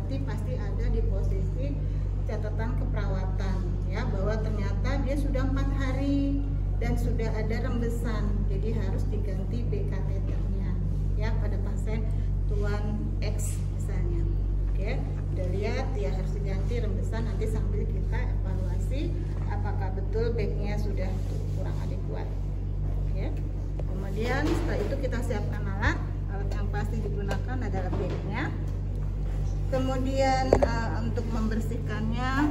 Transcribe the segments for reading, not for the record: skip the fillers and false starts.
berarti pasti ada di posisi catatan keperawatan ya, bahwa ternyata dia sudah 4 hari dan sudah ada rembesan, jadi harus diganti B-kateternya ya pada pasien Tuan X misalnya. Oke, udah lihat ya harus diganti rembesan, nanti sambil kita evaluasi apakah betul backnya sudah kurang adekuat. Oke, kemudian setelah itu kita siapkan alat yang pasti digunakan adalah backnya. Kemudian untuk membersihkannya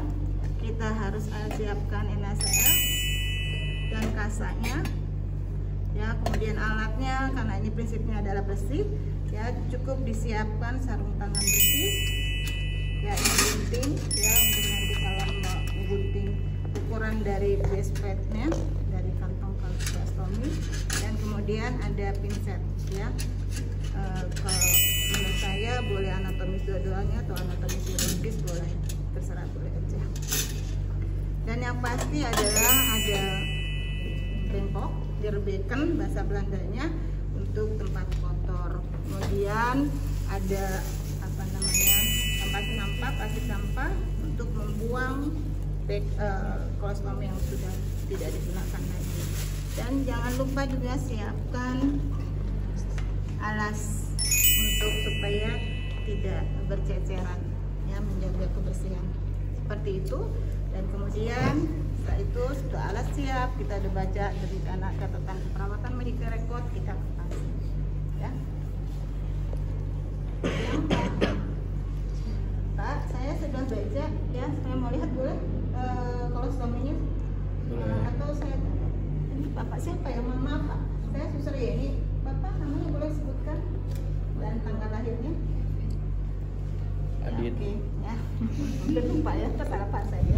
kita harus siapkan NaCl dan kasanya ya. Kemudian alatnya, karena ini prinsipnya adalah bersih ya, cukup disiapkan sarung tangan bersih ya, ini gunting ya untuk nanti kalau mau gunting ukuran dari base plate-nya dari kantong kolostomi, dan kemudian ada pinset ya. Kalau menurut saya boleh anatomis dua-duanya atau anatomis chirurgis boleh, terserah, boleh aja. Dan yang pasti adalah ada bengkok, dirbeken bahasa Belandanya, untuk tempat kotor. Kemudian ada apa namanya, tempat sampah, plastik sampah untuk membuang kolostomi yang sudah tidak digunakan lagi. Dan jangan lupa juga siapkan alas untuk supaya tidak berceceran ya, menjaga kebersihan seperti itu. Dan kemudian setelah itu sudah alat siap, kita udah baca dari anak catatan keperawatan medical record, kita kertas ya. Pak, saya sudah baca ya, saya mau lihat boleh kolostominya atau saya ini Bapak siapa ya, mohon maaf Pak, saya Suster Yeni. Bapak namanya boleh sebutkan dan tanggal lahirnya? Adit. Oke, ya. Udah lupa ya, kesalahan saya.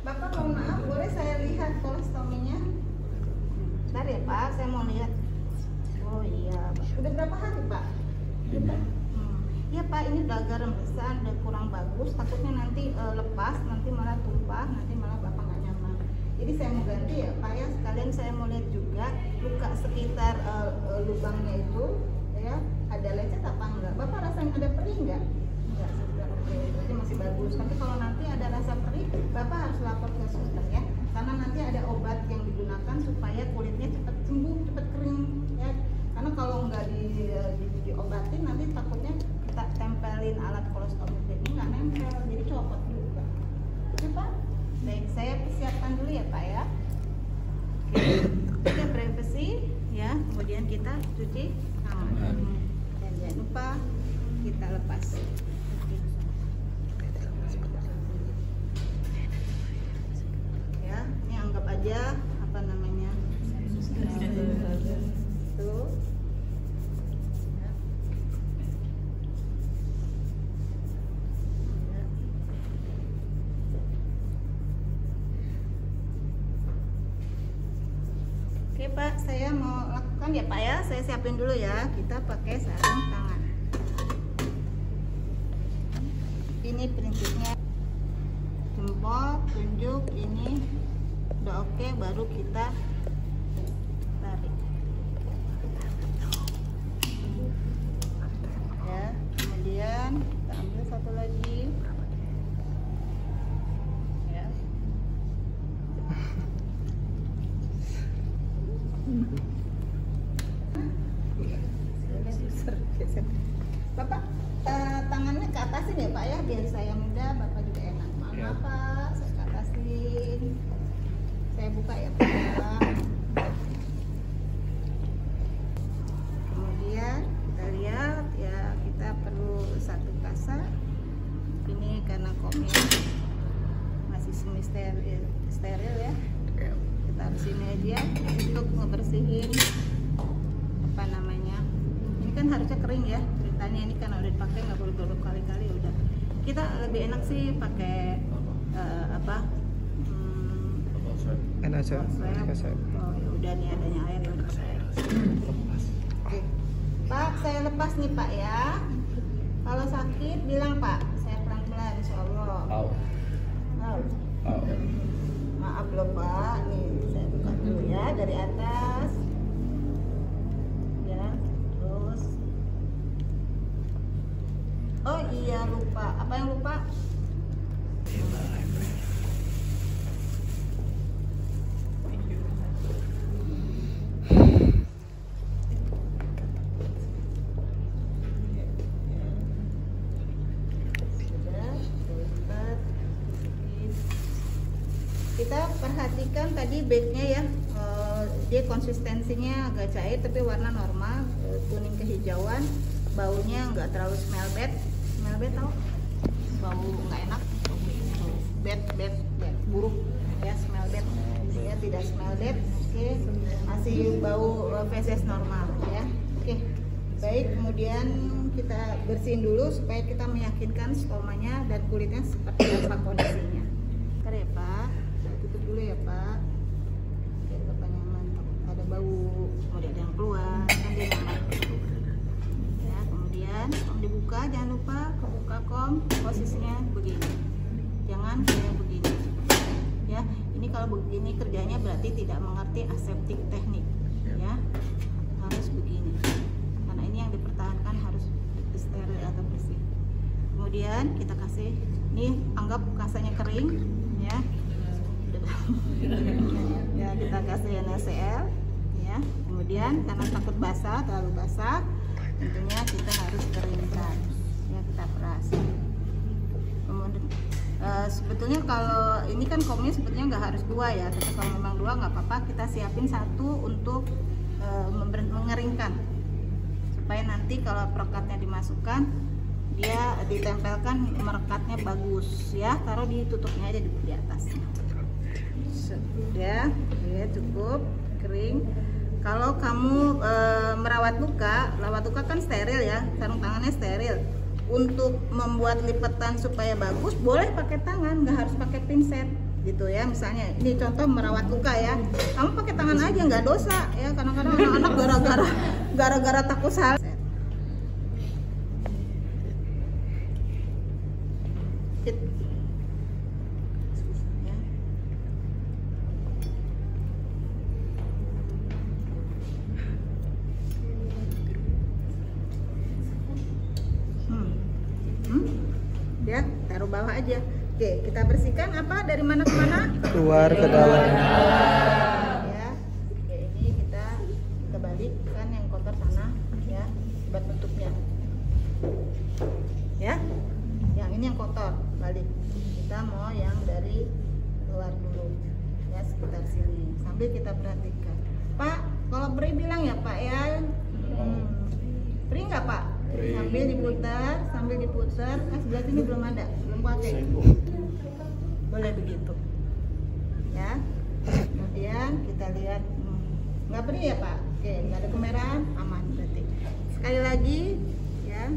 Bapak mohon maaf, boleh saya lihat kolostominya? Bentar ya Pak, saya mau lihat. Oh iya, Pak. Udah berapa hari Pak? Iya Pak, ini udah agak rembesan, udah kurang bagus. Takutnya nanti lepas, nanti malah tumpah, nanti malah Bapak nggak nyaman. Jadi saya mau ganti ya Pak ya. Sekalian saya mau lihat juga luka sekitar lubangnya itu ya, ada lecet apa enggak? Bapak rasanya ada perih enggak? Enggak, sudah oke, berarti masih bagus. Tapi kalau nanti ada rasa perih, Bapak harus lapor ke suster ya, karena nanti ada obat yang digunakan supaya kulitnya cepat sembuh, cepat kering ya. Karena kalau enggak diobatin, nanti takutnya kita tempelin alat kolostomi ini nggak nempel, jadi copot juga. Oke Pak, baik, saya persiapkan dulu ya Pak ya. Oke, kita bersih ya, kemudian kita cuci tangan. Dan jangan lupa kita lepas. Ya, ini anggap aja apa namanya? Tuh. Oke Pak, saya mau lakukan ya Pak ya. Saya siapin dulu ya. Kita pakai sarung tangan. Ini prinsipnya, jempol, tunjuk, ini udah oke, baru kita tarik. Ya, kemudian kita ambil satu lagi. Ya. Bapak tangannya ke atasin ya Pak ya, biar saya mudah, Bapak juga enak. Maaf Pak, saya ke atasin. Saya buka ya Pak ya. Kemudian kita lihat ya, kita perlu satu kasa. Ini karena komnya masih semi steril ya. Kita harus ini aja untuk ngebersihin apa namanya. Ini kan harusnya kering ya. Ceritanya ini karena udah dipakai, nggak perlu berkali-kali, udah. Kita lebih enak sih pakai apa? NaCl. Oh ya udah nih, adanya air yang Oke. Pak, saya lepas nih Pak ya. Kalau sakit bilang Pak, saya pelan-pelan insya Allah. Au. Maaf loh Pak, nih saya buka dulu ya dari atas. Ya, terus. Oh iya lupa. Apa yang lupa? Kita perhatikan tadi bednya ya, dia konsistensinya agak cair tapi warna normal, kuning kehijauan, baunya nggak terlalu smell bad tau, bau nggak enak, bad buruk ya, smell bad ya, tidak smell bad. Oke, masih bau feses normal ya. Oke, baik, kemudian kita bersihin dulu supaya kita meyakinkan stomanya dan kulitnya seperti apa kondisinya. Bentar ya Pak, tutup dulu ya Pak, biar Bapak nyaman. Ada bau, kemudian ada yang keluar, kan dia nyaman ya. Kemudian kom dibuka, jangan lupa kebuka kom, posisinya begini, jangan kayak begini ya. Ini kalau begini kerjanya berarti tidak mengerti aseptik teknik ya, harus begini karena ini yang dipertahankan harus steril atau bersih. Kemudian kita kasih, ini anggap kasanya kering ya, ya kita kasih NaCl ya. Kemudian karena takut basah, terlalu basah, tentunya kita harus keringkan ya, kita peras. Kemudian sebetulnya kalau ini kan komnya sebetulnya nggak harus 2 ya, tapi kalau memang 2 nggak apa-apa, kita siapin 1 untuk mengeringkan supaya nanti kalau perokatnya dimasukkan dia ditempelkan, merekatnya bagus ya. Taruh di tutupnya aja di atasnya. Sudah ya, cukup kering. Kalau kamu merawat luka kan steril ya, sarung tangannya steril. Untuk membuat lipetan supaya bagus boleh pakai tangan, nggak harus pakai pinset gitu ya. Misalnya ini contoh merawat luka ya, kamu pakai tangan aja nggak dosa ya. Kadang-kadang anak-anak gara-gara takut salah. Ya, taruh bawah aja. Oke, kita bersihkan apa dari mana ke mana? Keluar ke dalam. Ya, oke, ini kita balik kan yang kotor sana ya, buat tutupnya. Ya, yang ini yang kotor balik. Kita mau yang dari luar dulu ya, sekitar sini. Sambil kita perhatikan. Pak, kalau Pri bilang ya Pak ya. Pri nggak Pak? Sambil diputar, sebelah sini belum ada, belum pakai, boleh begitu ya. Kemudian kita lihat, nggak perih ya Pak, oke, nggak ada kemerahan, aman berarti. Sekali lagi ya,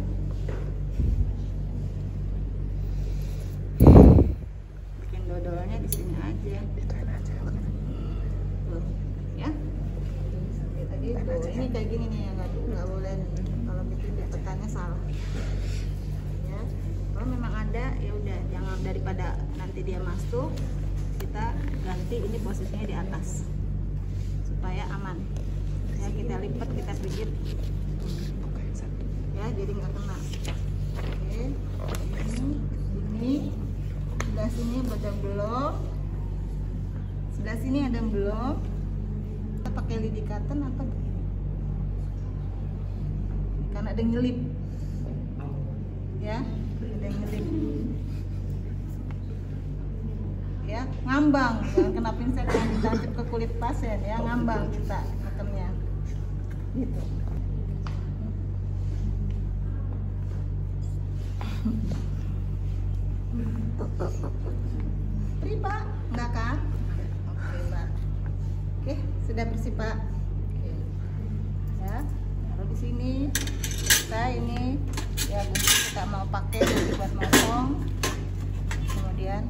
bikin dodolnya di sini aja tuh ya. Tadi tuh, ini kayak gini nih, nggak boleh nih. Kalau bikin lipetannya salah ya. Kalau memang ada ya udah, jangan, daripada nanti dia masuk, kita ganti ini posisinya di atas supaya aman ya. Kita lipat, kita pijit ya, jadi nggak kena. Oke, ini sebelah sini ada belum, sebelah sini ada belum. Kita pakai lidi cotton atau karena ada yang nyelip ya, ada yang nyelip ya, ngambang, jangan kena pinset yang ditancap ke kulit pasien ya, ngambang kita makannya gitu. Pri Pak, enggak kan? Oke Pak, oke sudah bersih Pak. Oke ya, taruh di sini. Kita ini ya kita mau pakai buat motong, kemudian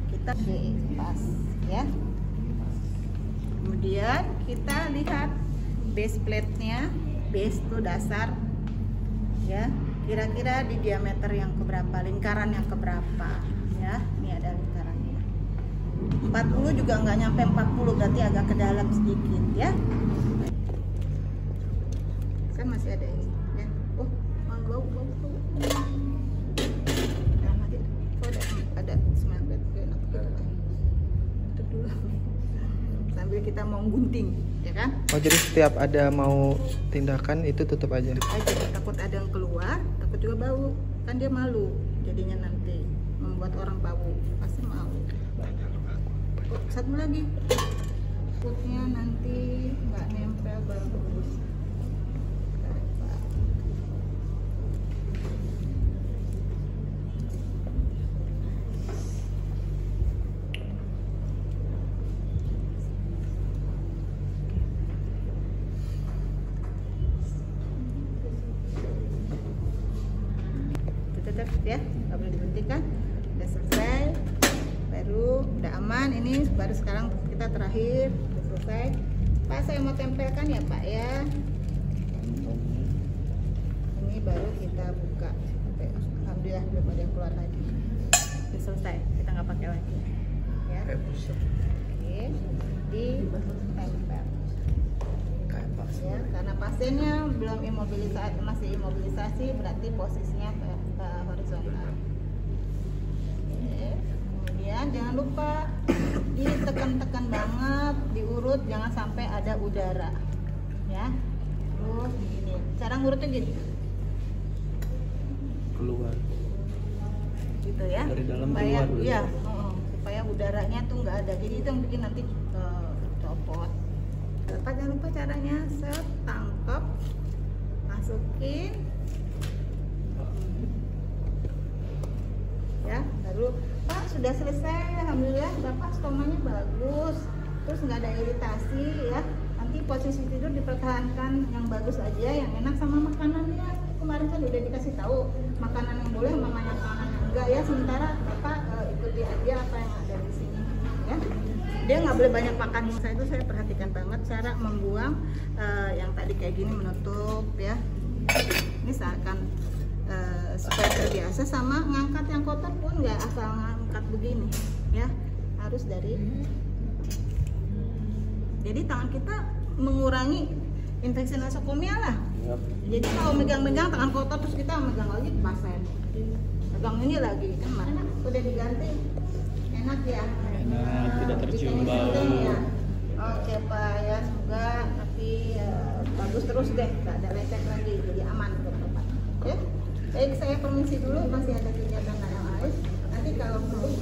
kita pas ya. Kemudian kita lihat base plate-nya, base itu dasar ya, kira-kira di diameter yang keberapa, lingkaran yang keberapa ya. Ini ada lingkarannya 40, juga nggak nyampe 40, berarti agak ke dalam sedikit ya. Masih ada ini ya. Oh, bau. menggunting, ya kan? Oh, jadi setiap ada mau tindakan itu tutup aja. Takut ada yang keluar, takut juga bau, kan dia malu jadinya nanti membuat orang bau, pasti mau. Oh, satu lagi, footnya nanti nggak nempel bagus. Tetap ya, nggak boleh dihentikan. Udah selesai, baru udah aman. Ini baru sekarang kita terakhir udah selesai. Pak, saya mau tempelkan ya Pak ya. Ini baru kita buka. Alhamdulillah belum ada yang keluar lagi. Udah selesai, kita nggak pakai lagi. Ya. Oke, ditempel. Ya, karena pasiennya belum imobilisasi, masih imobilisasi, berarti posisinya ke horizontal. Oke. Kemudian jangan lupa ditekan-tekan banget, diurut, jangan sampai ada udara. Ya, terus begini. Cara ngurutnya gini. Keluar. Gitu ya. Dari dalam supaya, keluar dulu. iya, supaya udaranya tuh nggak ada. Jadi itu yang bikin nanti copot. Jangan lupa caranya, set, tangkap, masukin, ya, baru Pak sudah selesai, alhamdulillah Bapak stomanya bagus, terus nggak ada iritasi ya. Nanti posisi tidur dipertahankan yang bagus aja, yang enak sama makanannya. Kemarin kan udah dikasih tahu makanan yang boleh, mamanya makanan yang enggak ya. Sementara Bapak ikuti aja apa yang ada di sini, ya. Dia nggak boleh banyak makan. Saya perhatikan banget cara membuang yang tadi kayak gini, menutup ya. Ini seakan supaya terbiasa, sama ngangkat yang kotor pun nggak asal ngangkat begini ya, harus dari. Jadi tangan kita mengurangi infeksi nosokomial lah. Jadi kalau megang-megang tangan kotor terus kita megang lagi pasien, pegang ini lagi kan mana udah diganti, enak ya. Enak, tidak tercium bau. Ya. Oke Pak ya, semoga nanti bagus terus deh, nggak ada lecet lagi, jadi aman untuk Bapak. Oke, baik, saya permisi dulu, masih ada kegiatan lain. Nanti kalau perlu